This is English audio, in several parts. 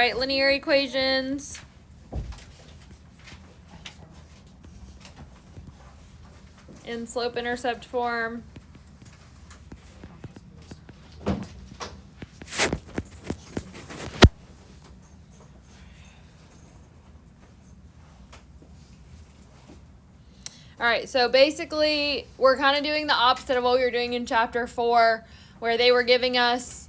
Right, linear equations. In slope-intercept form. All right, so basically we're kind of doing the opposite of what we were doing in chapter 4, where they were giving us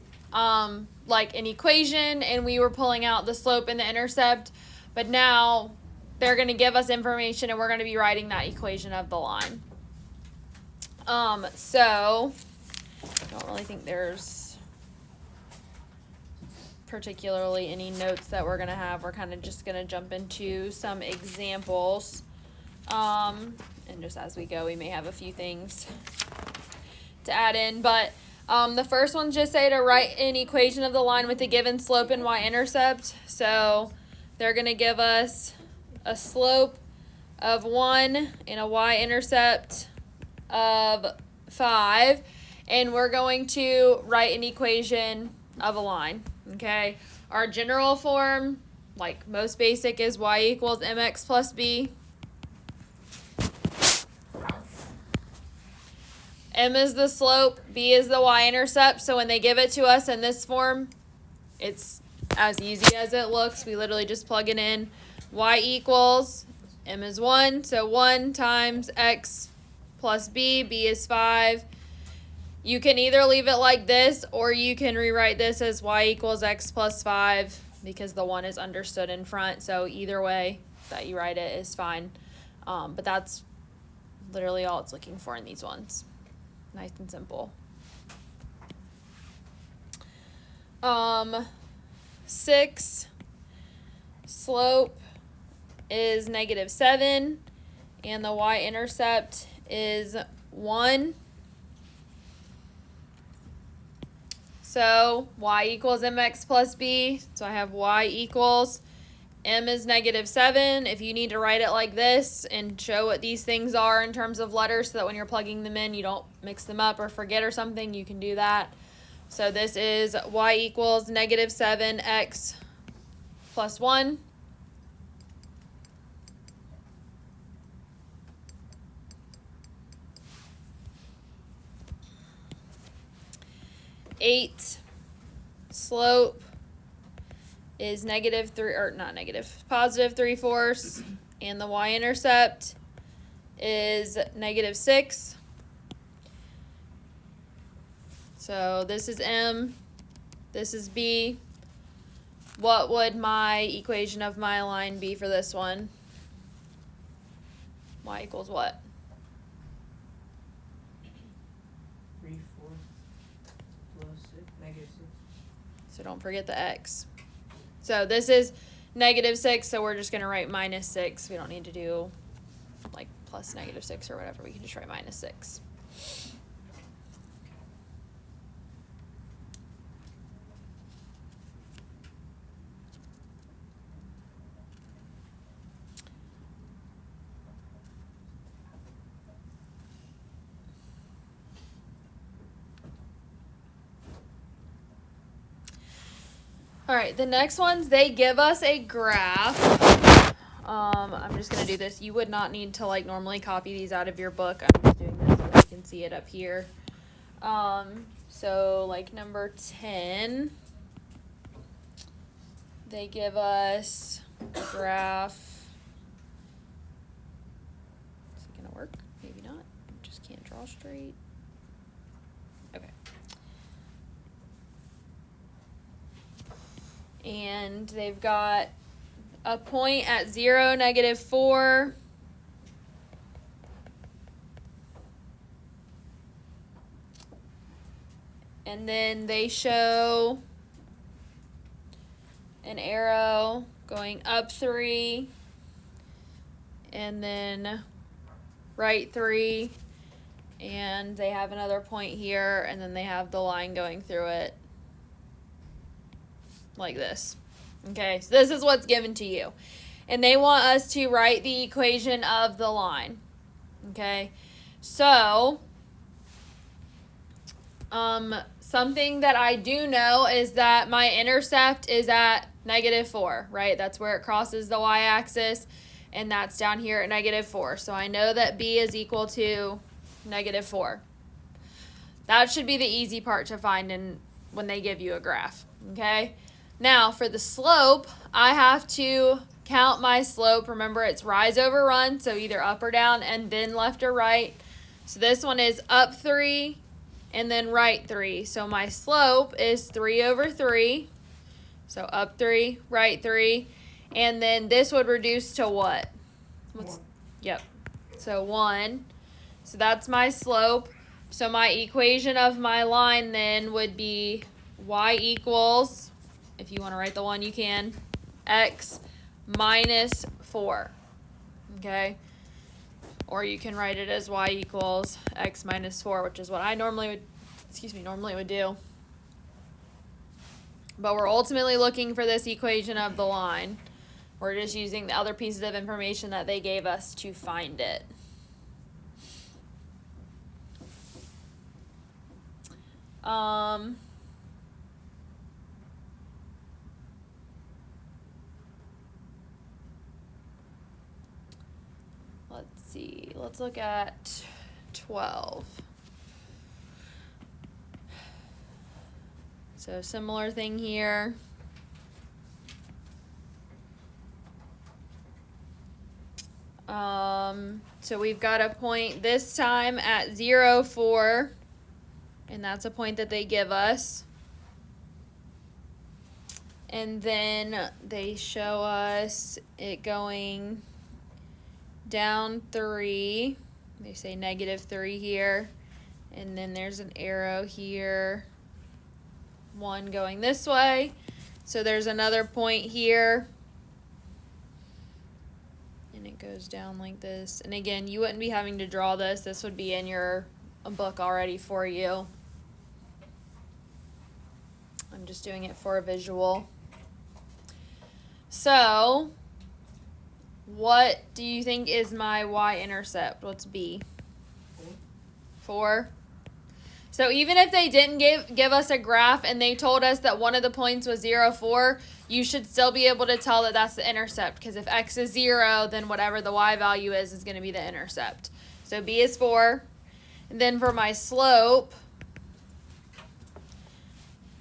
like an equation and we were pulling out the slope and the intercept, but now they're going to give us information and we're going to be writing that equation of the line. So I don't really think there's particularly any notes that we're going to have. We're kind of just going to jump into some examples. And just as we go, we may have a few things to add in. But the first one's just say to write an equation of the line with the given slope and y-intercept. So they're going to give us a slope of 1 and a y-intercept of 5. And we're going to write an equation of a line. Okay? Our general form, like most basic, is y equals mx plus b. M is the slope, B is the y-intercept, so when they give it to us in this form, it's as easy as it looks. We literally just plug it in. Y equals, M is 1, so 1 times x plus b, b is 5. You can either leave it like this, or you can rewrite this as y equals x plus 5, because the 1 is understood in front, so either way that you write it is fine. But that's literally all it's looking for in these ones. Nice and simple. 6, slope is -7, and the y-intercept is 1. So y equals mx plus b. So I have y equals, m is -7. If you need to write it like this and show what these things are in terms of letters so that when you're plugging them in you don't mix them up or forget or something, you can do that. So this is y equals -7x plus 1. Eight, slope is positive 3/4, and the y-intercept is -6. So this is m, this is b. What would my equation of my line be for this one? Y equals what? 3/4 plus 6, -6. So don't forget the x. So this is -6, so we're just going to write -6. We don't need to do like plus -6 or whatever. We can just write -6. All right, the next ones, they give us a graph. I'm just going to do this. You would not need to like normally copy these out of your book. I'm just doing this so that you can see it up here. So like number 10, they give us a graph. Is it going to work? Maybe not. Just can't draw straight. Okay. And they've got a point at 0, -4. And then they show an arrow going up 3, and then right 3, and they have another point here, and then they have the line going through it. Like this. Okay, so this is what's given to you. And they want us to write the equation of the line. Okay, so something that I do know is that my intercept is at -4, right? That's where it crosses the y-axis, and that's down here at -4. So I know that b is equal to -4. That should be the easy part to find when they give you a graph, okay? Now, for the slope, I have to count my slope. Remember, it's rise over run, so either up or down, and then left or right. So this one is up 3 and then right 3. So my slope is 3 over 3. So up 3, right 3. And then this would reduce to what? Yep. So 1. So that's my slope. So my equation of my line then would be y equals, if you want to write the 1, you can, x minus 4. Okay? Or you can write it as y equals x minus 4, which is what I normally would do. But we're ultimately looking for this equation of the line. We're just using the other pieces of information that they gave us to find it. Let's see. Let's look at 12. So similar thing here. So we've got a point this time at 0, 4, and that's a point that they give us. And then they show us it going down 3. They say -3 here. And then there's an arrow here. 1 going this way. So there's another point here. And it goes down like this. And again, you wouldn't be having to draw this. This would be in your book already for you. I'm just doing it for a visual. So, what do you think is my y-intercept? What's b? 4. So even if they didn't give us a graph and they told us that one of the points was 0, 4, you should still be able to tell that that's the intercept, because if x is 0, then whatever the y value is going to be the intercept. So b is 4. And then for my slope,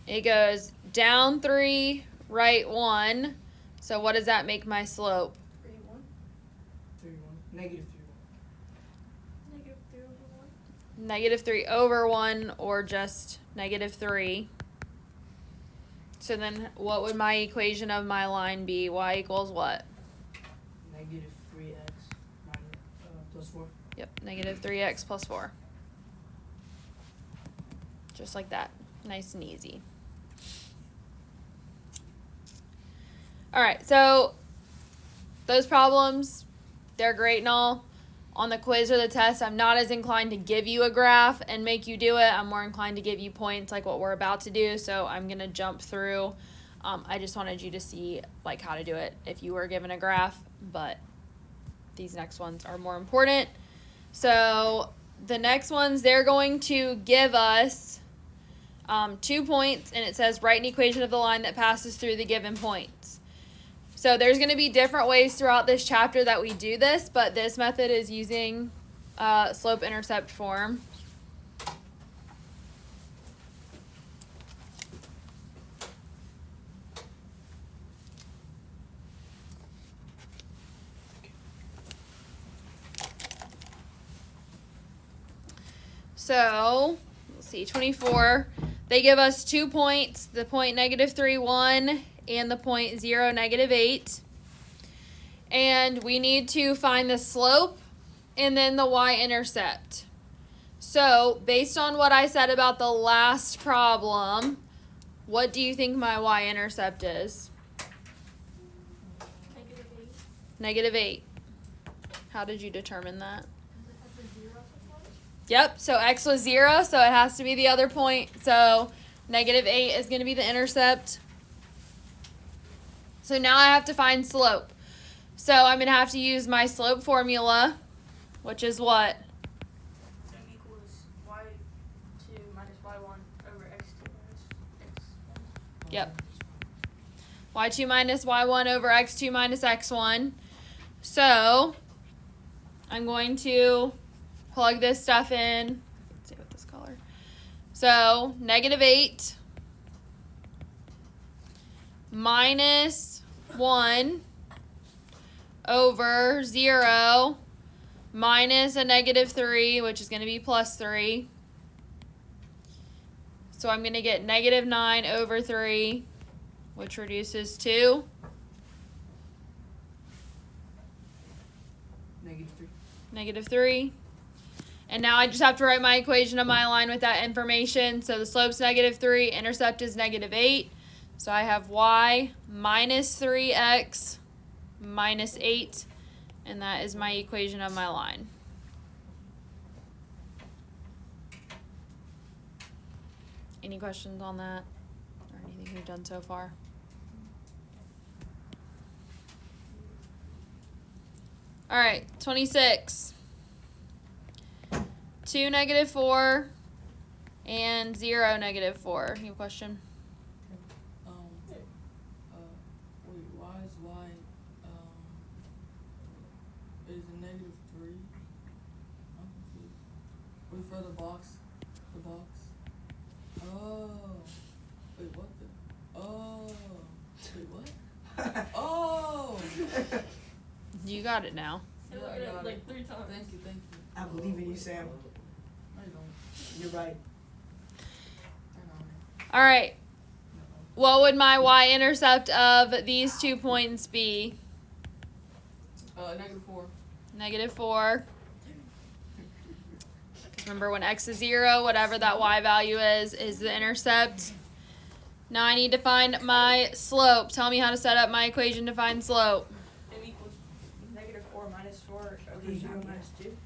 it goes down 3, right 1. So what does that make my slope? 3, 1. 3, 1. -3, 1. -3 over 1, or just -3. So then what would my equation of my line be? Y equals what? -3x plus 4. Yep, -3x plus 4. Just like that. Nice and easy. All right, so those problems, they're great and all. On the quiz or the test, I'm not as inclined to give you a graph and make you do it. I'm more inclined to give you points like what we're about to do, so I'm going to jump through. I just wanted you to see like how to do it if you were given a graph, but these next ones are more important. So the next ones, they're going to give us 2 points, and it says write an equation of the line that passes through the given points. So there's going to be different ways throughout this chapter that we do this, but this method is using slope-intercept form. So, let's see, 24. They give us 2 points, the point -3, 1, and the point 0, -8. And we need to find the slope and then the y-intercept. So, based on what I said about the last problem, what do you think my y-intercept is? -8. How did you determine that? Yep, so x was 0, so it has to be the other point. So -8 is going to be the intercept. So now I have to find slope. So I'm going to have to use my slope formula, which is what? M equals y2 minus y1 over x2 minus x1. Yep. y2 minus y1 over x2 minus x1. So I'm going to plug this stuff in. Let's see what this color. So negative 8 minus 1 over 0 minus a negative 3, which is going to be plus 3. So I'm going to get negative 9 over 3, which reduces to Negative 3. -3. And now I just have to write my equation of my line with that information. So the slope's -3, intercept is -8. So I have y minus 3x minus 8, and that is my equation of my line. Any questions on that or anything we've done so far? All right, 26. 2 -4 and 0 -4. You have a question? Wait, why is y, is a -3? I'm confused. Wait for the box. Oh. Wait, what the? Oh. Wait, what? Oh. You got it now. Yeah, I got like it. 3 times. Thank you. I believe in you, Sam. I don't. You're right. I know. All right. What would my y-intercept of these 2 points be? -4. -4. Remember, when x is 0, whatever that y value is the intercept. Now I need to find my slope. Tell me how to set up my equation to find slope. M equals -4 minus 4 over 0 minus 2.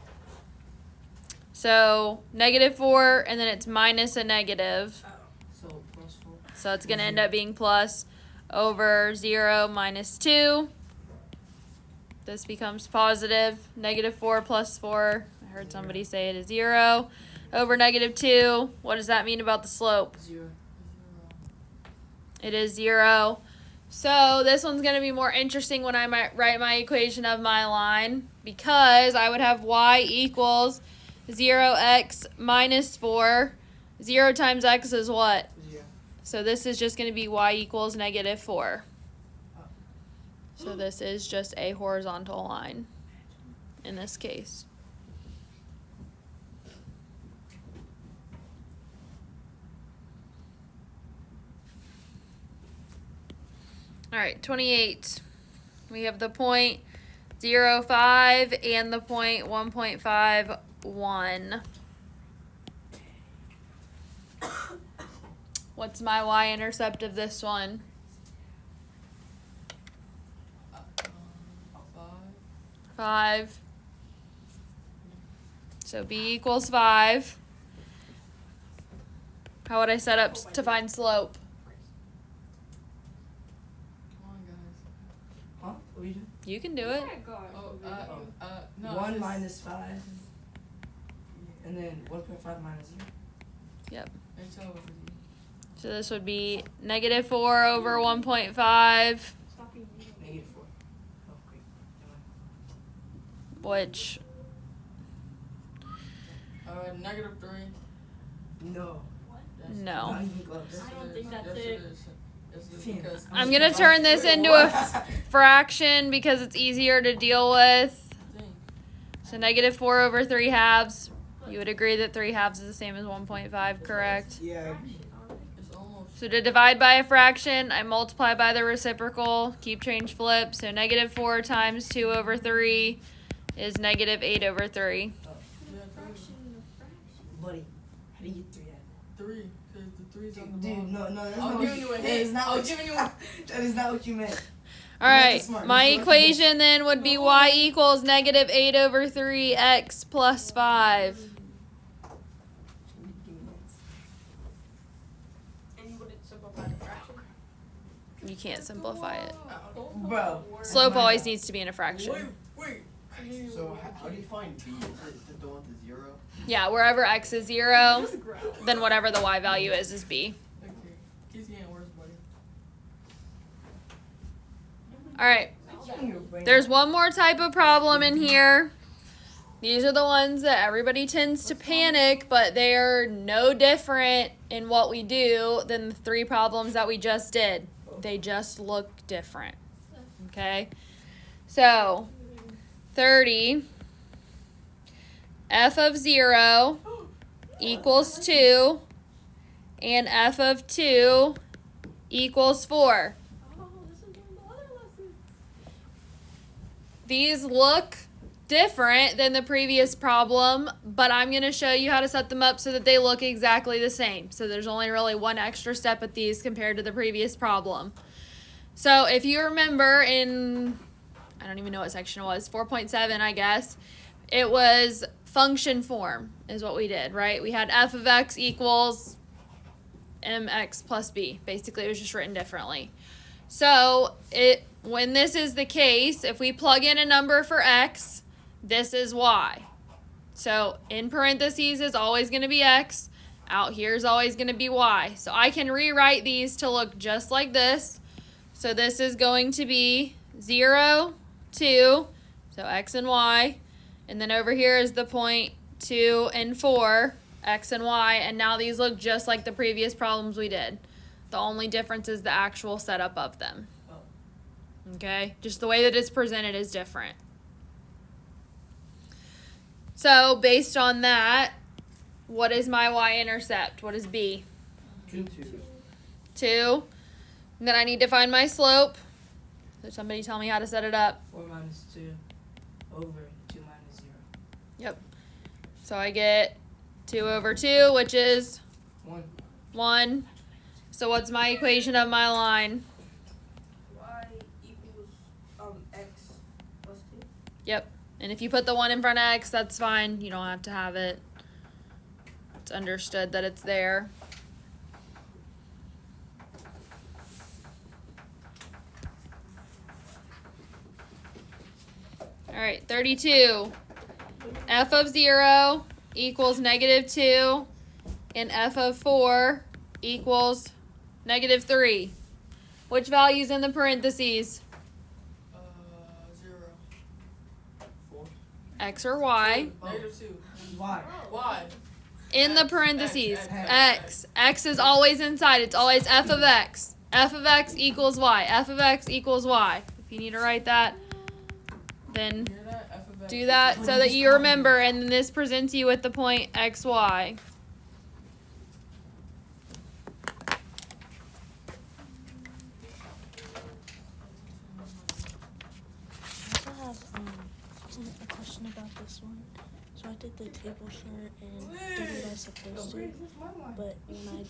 So -4, and then it's minus a negative. So +4. So it's going to end up being plus over 0 minus 2. This becomes positive. -4 plus 4. I heard somebody say it is 0. Over -2. What does that mean about the slope? 0. It is 0. So this one's going to be more interesting when I might write my equation of my line, because I would have y equals 0x minus 4. 0 times x is what? 0. So this is just going to be y equals -4. So this is just a horizontal line in this case. All right, 28. We have the point 0.5 and the point 1.51. What's my y-intercept of this one? 5. So b equals 5. How would I set up to find slope? Come on, guys. Huh? What are you doing? You can do it. No. 1 just- minus 5. And then 1.5 minus 0. Yep. It's over. So this would be -4 over 1.5, Stop being mean. -4. Oh, great. which, -3. No. Yes. no. Not even close. Yes, I don't it think is. that's Yes, it. it is. Yes, it is, Damn. because I'm going to turn this Wait, into what? a fraction because it's easier to deal with. Dang. So -4 over 3 halves. You would agree that 3 halves is the same as 1.5, correct? Yeah. It's almost. So to divide by a fraction, I multiply by the reciprocal, keep change flip. So -4 times 2 over 3 is -8 over 3. Buddy, how do you get 3 out of 3, because the 3's on the Dude, bottom. no, that's I'm not giving you a that hint. is not I'm what giving you that is not what you meant. All You're not right, smart. my You're smart. equation then would be y equals -8 over 3x plus 5. And you wouldn't simplify the fraction. You can't simplify it. Bro. Slope always needs to be in a fraction. Wait. So how do you find b? Is it the one to 0? Yeah, wherever x is 0, then whatever the y value is b. Okay. Keeps getting worse, buddy. All right. In your brain. There's one more type of problem in here. These are the ones that everybody tends to panic, but they are no different in what we do than the 3 problems that we just did. They just look different. Okay? So, 30, f of 0 equals 2, and f of 2 equals 4. These look different than the previous problem, but I'm going to show you how to set them up so that they look exactly the same. So there's only really one extra step with these compared to the previous problem. So if you remember in, I don't even know what section it was, 4.7 I guess, it was function form is what we did, right? We had f of x equals mx plus b. Basically it was just written differently. So when this is the case, if we plug in a number for x, this is y. So in parentheses is always going to be x. Out here is always going to be y. So I can rewrite these to look just like this. So this is going to be 0, 2, so x and y. And then over here is the point 2 and 4, x and y. And now these look just like the previous problems we did. The only difference is the actual setup of them. Okay? Just the way that it's presented is different. So, based on that, what is my y-intercept? What is b? 2. 2. And then I need to find my slope. So somebody tell me how to set it up. 4 minus 2 over 2 minus 0. Yep. So I get 2 over 2, which is 1. 1. So what's my equation of my line? Y equals x plus 2. Yep. And if you put the 1 in front of x, that's fine. You don't have to have it. It's understood that it's there. All right, 32. F of 0 equals negative 2, and f of 4 equals negative 3. Which value's in the parentheses? 0. 4. X or y? -2. Why? Why? In the parentheses. X. X is always inside. It's always f of x. F of x equals y. F of x equals y. If you need to write that, then Hear that? F of X do that so that you remember, and then this presents you with the point x, y. I also have a question about this one. So I did the table chart and did what I was supposed to, but when I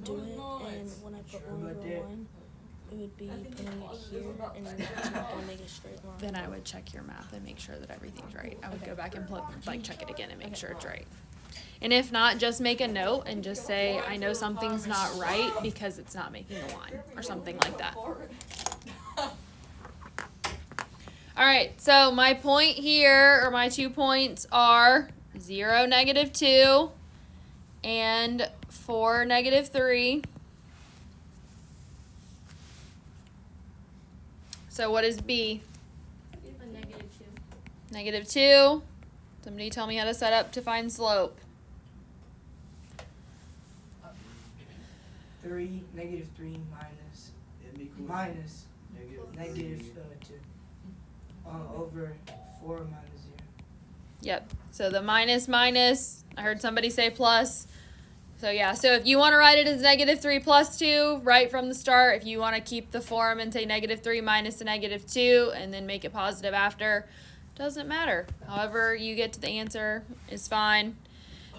do it and when I put 1 over 1, it would be putting it here and it's not going to make a straight line. Then I would check your math and make sure that everything's right. I would go back and check it again and make sure it's right. And if not, just make a note and just say, I know something's not right because it's not making a line or something like that. All right, so my point here, or my 2 points are 0, negative 2, and 4, negative 3. So what is B? A negative 2. Negative 2. Somebody tell me how to set up to find slope. 3, negative 3 minus M equals minus negative 3. 2 over 4 minus 0. Yep. So the minus, I heard somebody say plus. So yeah, so if you want to write it as negative 3 plus 2, right from the start. If you want to keep the form and say negative 3 minus the negative 2 and then make it positive after, doesn't matter. However you get to the answer is fine.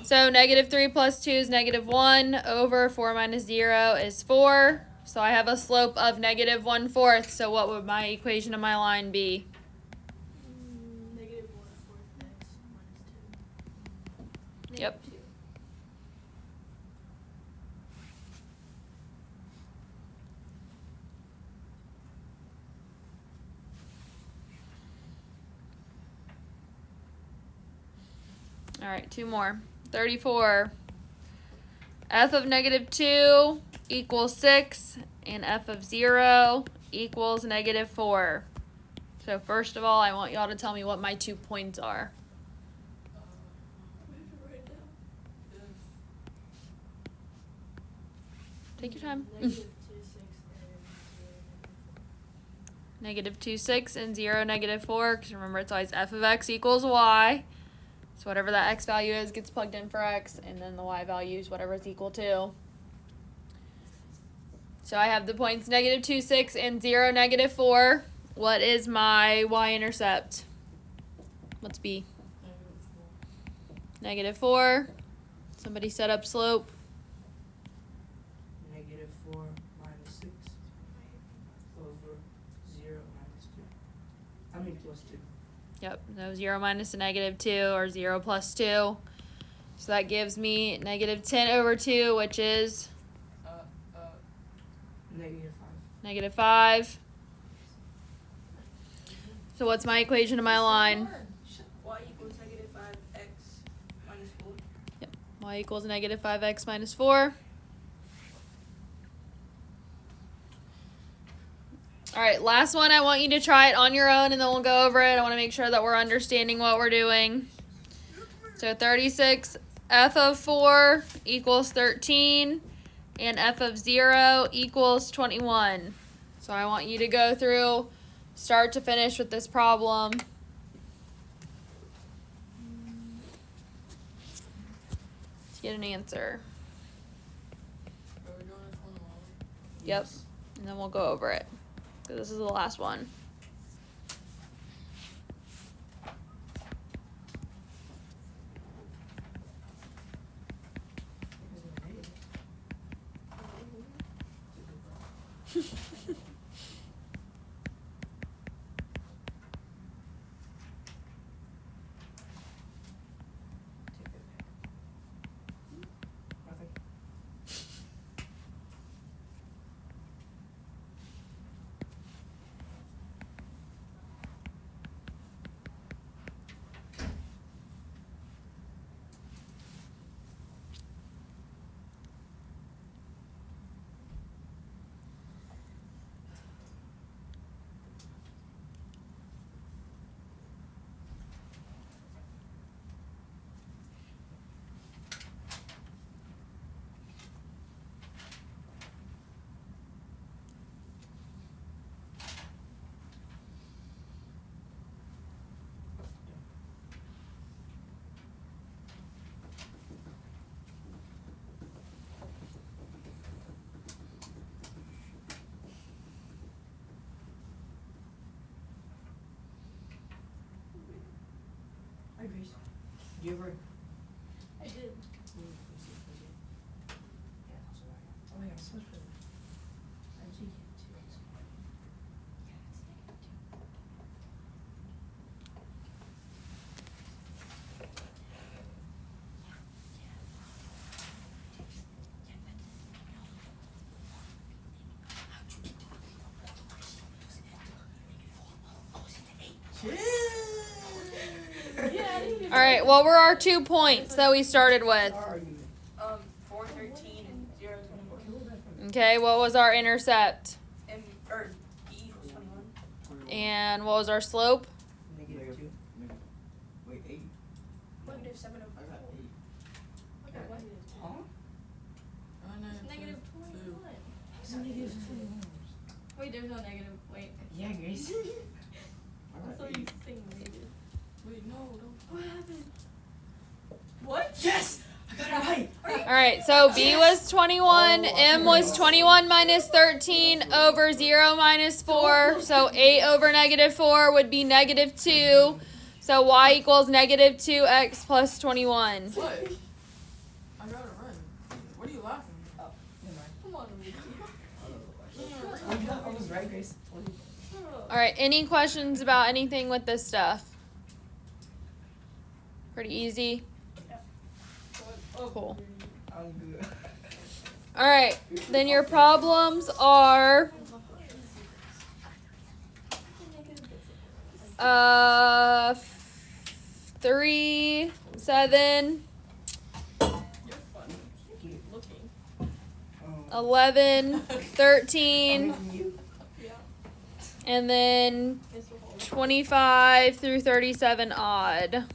So negative 3 plus 2 is negative 1 over 4 minus 0 is 4. So I have a slope of negative 1/4. So what would my equation of my line be? Negative 1/4 x minus 2. Yep. All right, 2 more. 34. F of negative 2 equals 6, and f of 0 equals negative 4. So first of all, I want y'all to tell me what my 2 points are. Take your time. Negative 2, 6, and 0, negative 4. Because remember, it's always f of x equals y. So whatever that x value is gets plugged in for x, and then the y value is whatever it's equal to. So I have the points negative 2, 6, and 0, negative 4. What is my y-intercept? What's B? Negative 4. Somebody set up slope. Negative 4 minus 6 over 0 minus 2. I mean plus 2. Yep, so 0 minus a negative 2 or 0 plus 2. So that gives me negative 10 over 2, which is Negative 5. negative 5. So what's my equation of my line? Y equals negative 5x minus 4. Yep, y equals negative 5x minus 4. All right, last one. I want you to try it on your own, and then we'll go over it. I want to make sure that we're understanding what we're doing. So 36 f of 4 equals 13, and f of 0 equals 21. So I want you to go through start to finish with this problem. To get an answer. Are we doing this one alone? Yep. And then we'll go over it. So this is the last one. Hi, Grace. Do you ever? I did. Yeah, that's what I got. Oh, yeah, so much better. How'd you get to it? All right, what were our 2 points that we started with? 413 and 0 21. Okay, what was our intercept? And or B equals 21. And what was our slope? Negative 2. Wait, 8. Negative 7 I over got 4. 8. Okay, what? Huh? Negative 2. 21. It's negative 21. Wait, there's no negative. Wait. Yeah, Grace. I I got thought you 8. saying negative. Wait, no, don't. What happened? What? Yes! I got it right! All right, so B was 21, M was 21 minus 13 over 0 minus 4. So 8 over negative 4 would be negative 2. So y equals negative 2x plus 21. What? I got it right. What are you laughing at? Oh, never mind. Come on, Luigi. I was right, Grace. All right, any questions about anything with this stuff? Pretty easy. Cool. I'm good. All right, then your problems are 3, 7, You're funny. Looking. 11, 13, Yeah. And then 25 through 37 odd.